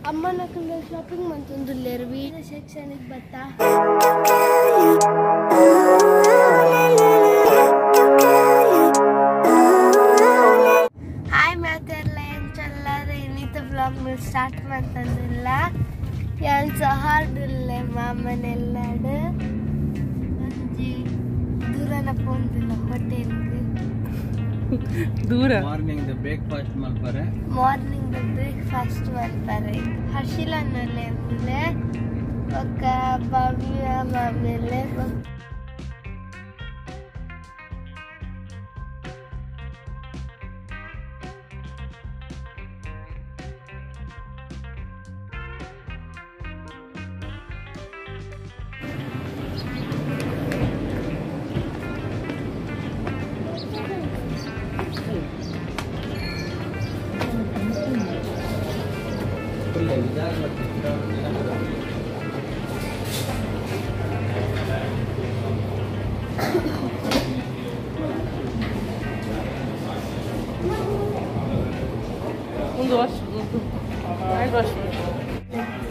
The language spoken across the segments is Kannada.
ಅಮ್ಮನ ಕಡೆ ಶಾಪಿಂಗ್ ಮಾಡ್ತಂದಿಲ್ಲೇರು ವೀಡಿಯೋ ಸೆಕ್ಷನ್ಗೆ ಬತ್ತಾ ಹಾಯ್ ಮಾತೆಲ್ಲ ಎಂಚಲ್ಲರೆ ಇನ್ನಿತ ಬ್ಲಾಗ್ ಸ್ಟಾರ್ಟ್ ಮಾಡ್ತಂದಿಲ್ಲ ಯಾನ್ ಸಹಾರ್ಡಿಲ್ಲೆ ಮಾಮನೆಲ್ಲಾಡು ಒಂಜಿ ದೂರನ ಪೋಂದಿಲ್ಲ ಹೋಟೆಲ್ಗೆ ದೂರ ಮಾರ್ನಿಂಗ್ ದ ಬ್ರೇಕ್ಫಾಸ್ಟ್ ಮಲ್ಪರೆ ಹರ್ಷಿಲನ್ನಲ್ಲೇ ಮುಲೆ ಒಕ್ಕ ಭವ್ಯ ಮಾಮೇಲೆ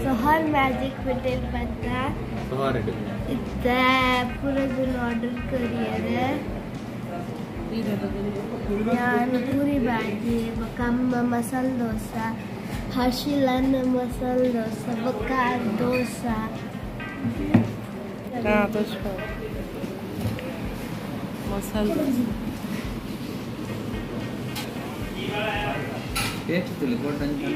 Sohard magic hotel banta Sohard इतना पूरा दिन ऑर्डर करिए यान पूरी भाजी बकम्मा मसाला डोसा हर्षिलन मसाला डोसा बकार डोसा हाँ तो मसाला डोसा टेस्ट तो लिखो टंचन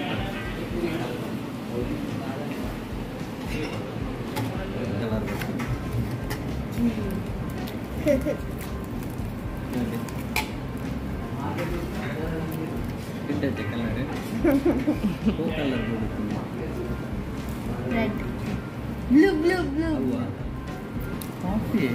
Red. Blue. Coffee.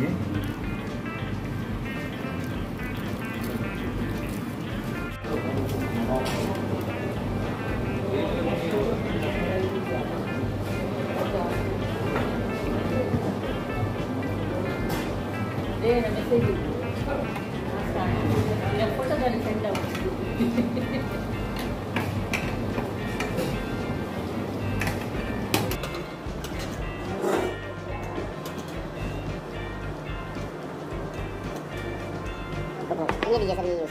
ये भी जैसा नहीं है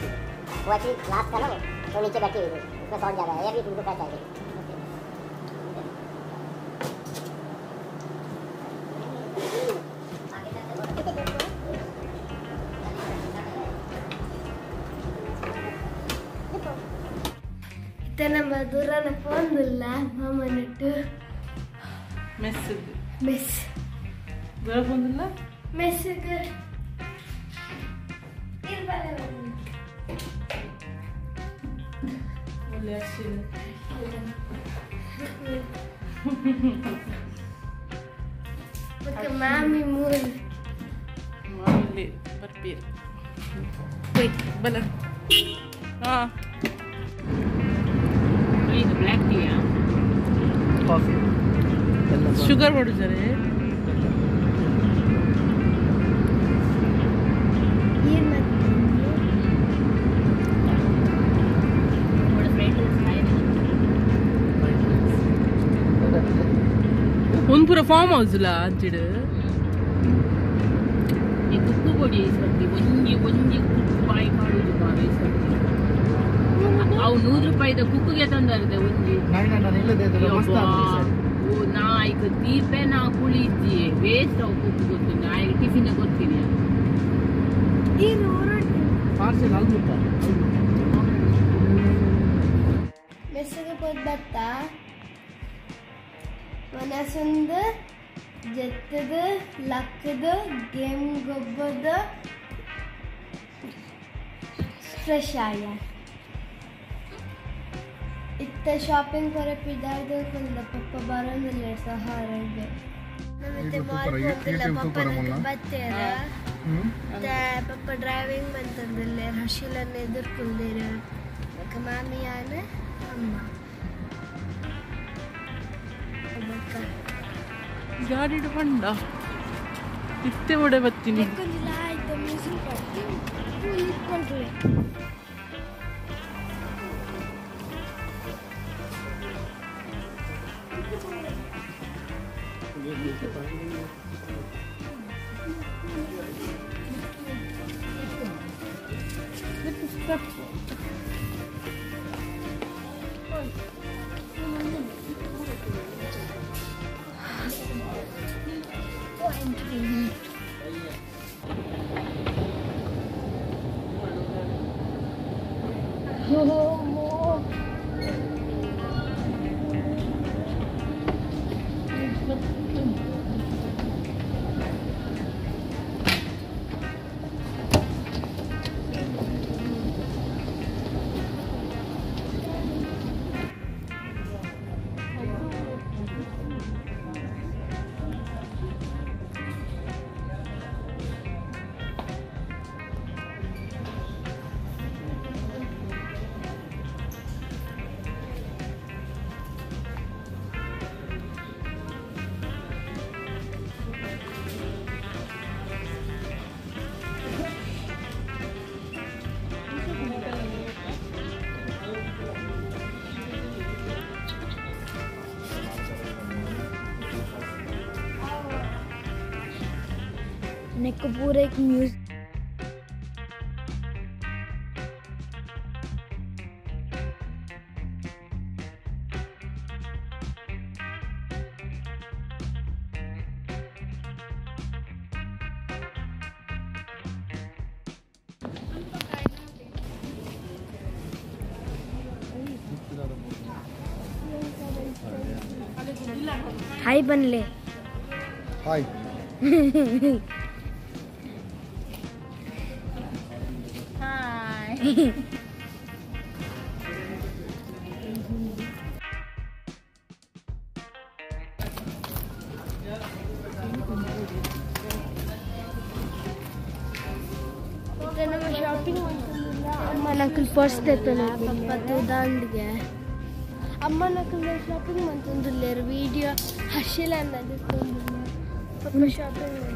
वो एक्चुअली ग्लास था ना वो नीचे बैठी हुई थी उसमें शॉर्ट ज़्यादा है ये भी तुमको क्या चाहिए इतना मधुरा न फोन दिल्ला मामा नेटू मेस दूरा फोन दिल्ला मेस के Porque mami mul. Mami berpir. Wait, benar. Ah. Ini itu black tea ya. Coffee. Sugar baru jare. Iya mat. ಒಂದು ಪೂರ ಫಾರ್ಮ್ ಹೌಸ್ ಇಲ್ಲ ಅಂಚಿಡು ಈ ಕುಕ್ಕು ಕೊಡಿ ಸತ್ತಿ ಒಂಜಿ ಕುಕ್ಕು ಬಾಯಿ ಮಾಡುದು ಬಾರಿ ಸತ್ತಿ ಅವು 100 ರೂಪಾಯಿದ ಕುಕ್ಕುಗೆ ತಂದರದೆ ಒಂಜಿ ಓ ನಾ ಈಗ ದೀಪೆ ನಾ ಕುಳಿತಿ ವೇಸ್ಟ್ ಅವು ಕುಕ್ಕು ಗೊತ್ತು ನಾ ಈಗ ಟಿಫಿನ್ ಕೊಡ್ತೀನಿ ಈ ರೋಡ್ ಪಾರ್ಸೆಲ್ ಅಲ್ಬಿಟ್ಟ ಮೆಸ್ಸಿಗೆ ಹೋಗಿ ಬತ್ತಾ ಮನಸ್ಸೊಂದು ಜತ್ತದು ಲಕ್ಕದು ಗೇಮ್ ಗೊಬ್ಬದ ಫ್ರೆಶ್ ಆಯ ಇತ್ತ ಶಾಪಿಂಗ್ ಬರೋ ಪಿದಾರ್ದು ಫುಲ್ ಪಪ್ಪ ಬರೋದಿಲ್ಲ ಸಹಾರಿಗೆ ನಮ್ಮತ್ತೆ ಮಾರ್ಕೊಂಡಿಲ್ಲ ಪಪ್ಪ ಬತ್ತೇರ ಪಪ್ಪ ಡ್ರೈವಿಂಗ್ ಬಂತಂದಿಲ್ಲ ಹರ್ಷಿಲನ್ನು ಎದುರ್ಕೊಂಡಿರ ಮಾಮಿಯಾನ ಅಮ್ಮ ಗಾಡಿ ಬಂಡ ಇತ್ತೆ ಒಡೆ ಬರ್ತೀನಿ को पूरा एक म्यूजिक हाय बनले हाय ಶಾಪಿಂಗ್ ಅಮ್ಮ ನಕಲ್ ಫಸ್ಟ್ ಪಪ್ಪ ದಾಂಡ್ಗೆ ಅಮ್ಮ ನಕಲ್ ಶಾಪಿಂಗ್ ಮಂತಂದುಲ್ಲೇರು ವಿಡಿಯೋ ಹರ್ಷಿಲ ಅನ್ನೋದು ಪಪ್ಪ ಶಾಪಿಂಗ್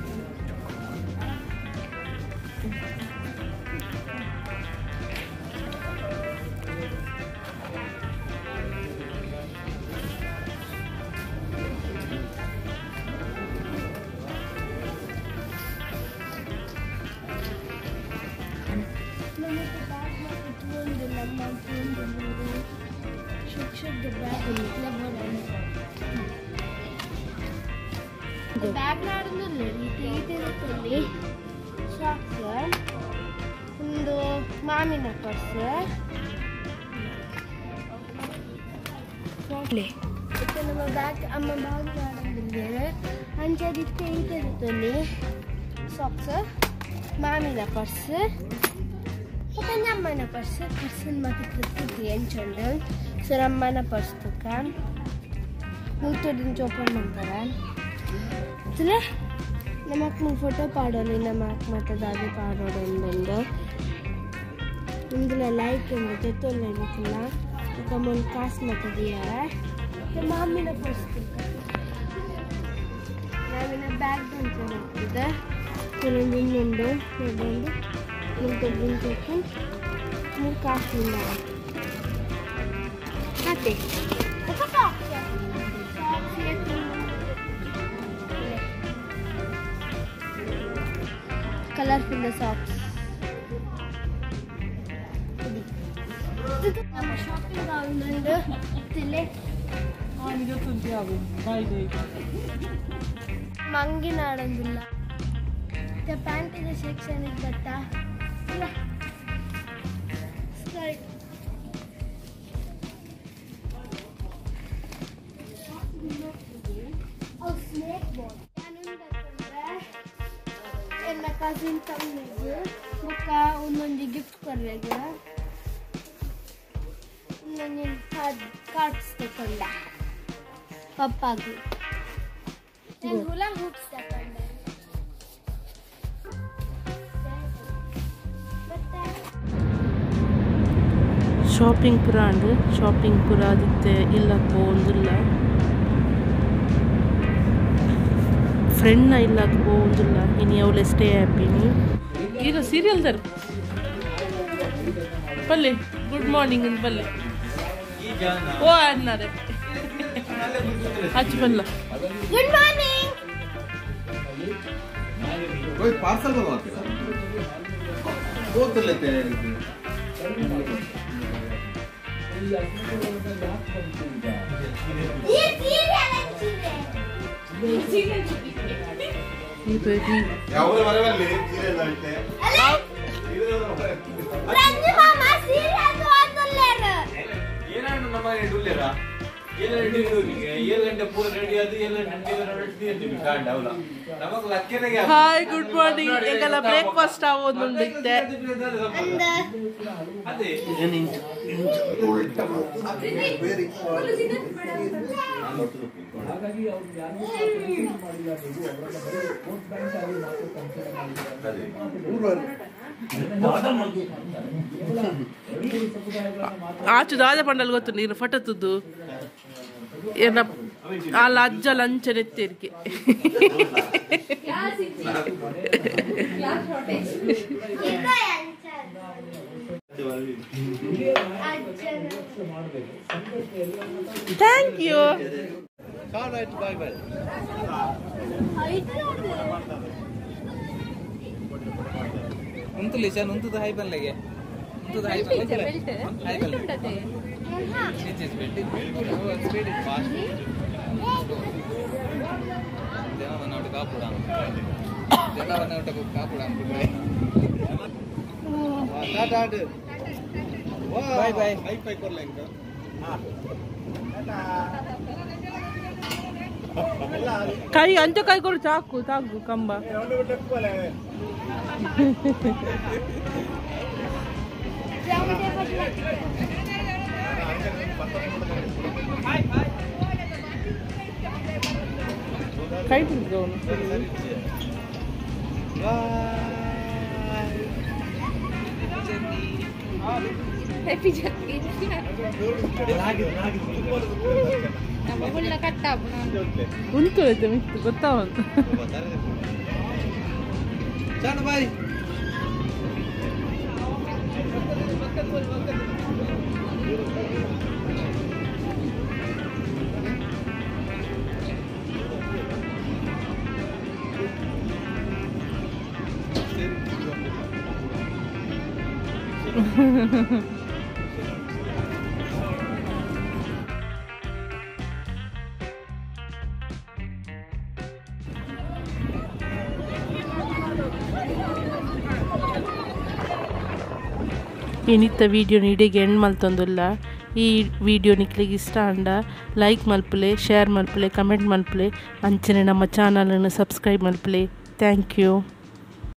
ಬ್ಯಾಗ್ ನಾಡಿದ್ರೆ ಇದಿರುತ್ತಲ್ಲಿ ಸಾಕ್ಸ್ ಒಂದು ಮಾಮಿನ ಪರ್ಸ್ ನಮ್ಮ ಬ್ಯಾಗ್ ಅಮ್ಮ ಬ್ಯಾಗ್ ನಾಡಿದ್ರೆ ಅಂಚದಿತ್ತೆ ಇದಿರುತ್ತಲ್ಲಿ ಸಾಕ್ಸ್ ಮಾಮಿನ ಪರ್ಸ್ ಮತ್ತೆ ಅಮ್ಮನ ಪರ್ಸ್ ಪರ್ಸನ್ ಮತ್ತೆ ಕೃತಿ ಎಂಚಂಡು ಸರ್ ಅಮ್ಮನ ಪರ್ಸ್ ತುಕ ನೂತೊಡಿನ ಓಪನ್ ಮಾಡ್ತಾರೆ ಅಸಲೇ ನಮ್ಮ ಅಕ್ಕ ಫೋಟೋ ಪಾಡೋಲಿ ನಮ್ಮ ಅಕ್ಕ ಮತ್ತೆ ದಾದಿ ಪಾಡೋಡು ಬಂದು ಇಂదులో లైక్ ఉంది జతోళ్ళు ఇట్లా ఒక మూడు కాసు మతది మామిన పరుస్తుంది ನಾವಿನ ಬ್ಯಾಗ್ ಬಂದಿದೆ ಕೆಲವೊಂದು ಇನ್ನೊಂದು ಬಂದು ನಿಂತು ಮೂರು ಕಾಸು ಮತ್ತೆ ಕಲರ್ಫುಲ್ ಸಾಕ್ಸ್ ನಮ್ಮ ಶಾಪಿಂಗ್ ಆಗುಂಡು ತಿಲೆ ಮಂಗಿನ ಆಡಂಗಿಲ್ಲ ಪ್ಯಾಂಟ್ ಇದೆ ಸೆಕ್ಷನ್ ಇದೆ ಬಟ್ಟ ಸ್ಕರ್ಟ್ ಸ್ನೇಕ್ ಬಾಲ್ ಎಲ್ಲ ಕಸಿನ್ ತಮ್ಮಿಗೆ ಬುಕ್ಕ ಒಂದೊಂದು ಗಿಫ್ಟ್ ಕೊಡ್ಬೇಕು ಒಂದೊಂದು ಕಾರ್ಡ್ಸ್ ತಗೊಂಡ ಪಪ್ಪಾಗೆ ಹುಲ ಹೂಪ್ಸ್ ತಗೊಂಡೆ ಶಾಪಿಂಗ್ ಪುರ ಅಂಡ್ ಶಾಪಿಂಗ್ ಪುರ ಆದಿತ್ತೆ ಇಲ್ಲ ಪೋಂದಿಲ್ಲ ಫ್ರೆಂಡ್ನ ಇಲ್ಲ ಪೋಂದಿಲ್ಲ ಇನಿ ಅವಳೆ ಸ್ಟೇ ಹ್ಯಾಪಿನಿ ಈಗ ಸೀರಿಯಲ್ ತರ ಪಲ್ಲೆ ಗುಡ್ ಮಾರ್ನಿಂಗ್ ಅಂತ ಪಲ್ಲೆ ಓ ಅನ್ನರೆ ಹಚ್ಚ ಬಲ್ಲ ಗುಡ್ ಮಾರ್ನಿಂಗ್ कोई पार्सल मंगवाते हैं वो तो लेते हैं ಹಾಯ್ ಗುಡ್ ಮಾರ್ನಿಂಗ್ ಎಂಗಲ ಬ್ರೇಕ್ಫಾಸ್ಟ್ ಆವೊಂದುಂಡಿತ್ತೆ ಆಚು ದಾದ ಪಂಡಲ್ ಗೊತ್ತು ನೀನು ಫಟತದ್ದು ಏನ ಅಲ್ಲ ಅಜ್ಜ ಲಂಚ ನೆತ್ತೇರಿಕೆ ಥ್ಯಾಂಕ್ ಯು ಉಂಟು ಲಿಶನ್ ಉಂಟು ಹಾಯ್ ಬನ್ಲೆಗೆ ಉಂಟು ಹಾಯ್ ಬನ್ಲೆಗೆ ಹಾಯ್ ಬನ್ಲೆಗೆ ಚೀಚ್ ಬೆಟ್ಟಿ ಸ್ಪೀಡ್ ಫಾಸ್ಟ್ ದೇವನ ಔಟ್ ಕಾಪುಡ ದೇವನ ಔಟ್ ಕಾಪುಡ ಅಂಬಿಟ್ರೆ ಸ್ಟಾರ್ಟ್ ಬೈ ಬೈ ಹೈ ಫೈ ಕೊರ್ಲೆ ಇಂಕ ಕೈ ಅಂಚ ಕೈ ಕೊಡು ಚಾಕು ತಾಗು ಕಂಬ ಕೈ ಬಿಡ್ದು ಉಂಟು ಮಿತ್ತು ಗೊತ್ತಾವಂತ ಚಲ್ ಬಾಯ್ ಏನಿತ್ತ ವಿಡಿಯೋ ನೀಡಿಗೆ ಎಂಡ್ ಮಲ್ತೊಂದುಲ್ಲ ಈ ವಿಡಿಯೋ ನಿಕ್ಲಿಗೆ ಇಷ್ಟ ಅಂಡ ಲೈಕ್ ಮಲ್ಪಲೆ ಶೇರ್ ಮಲ್ಪಲೆ ಕಮೆಂಟ್ ಮಲ್ಪಲೆ ಅಂಚನೆ ನಮ್ಮ ಚಾನಲನ್ನು ಸಬ್ಸ್ಕ್ರೈಬ್ ಮಲ್ಪಲೆ ಥ್ಯಾಂಕ್ ಯು.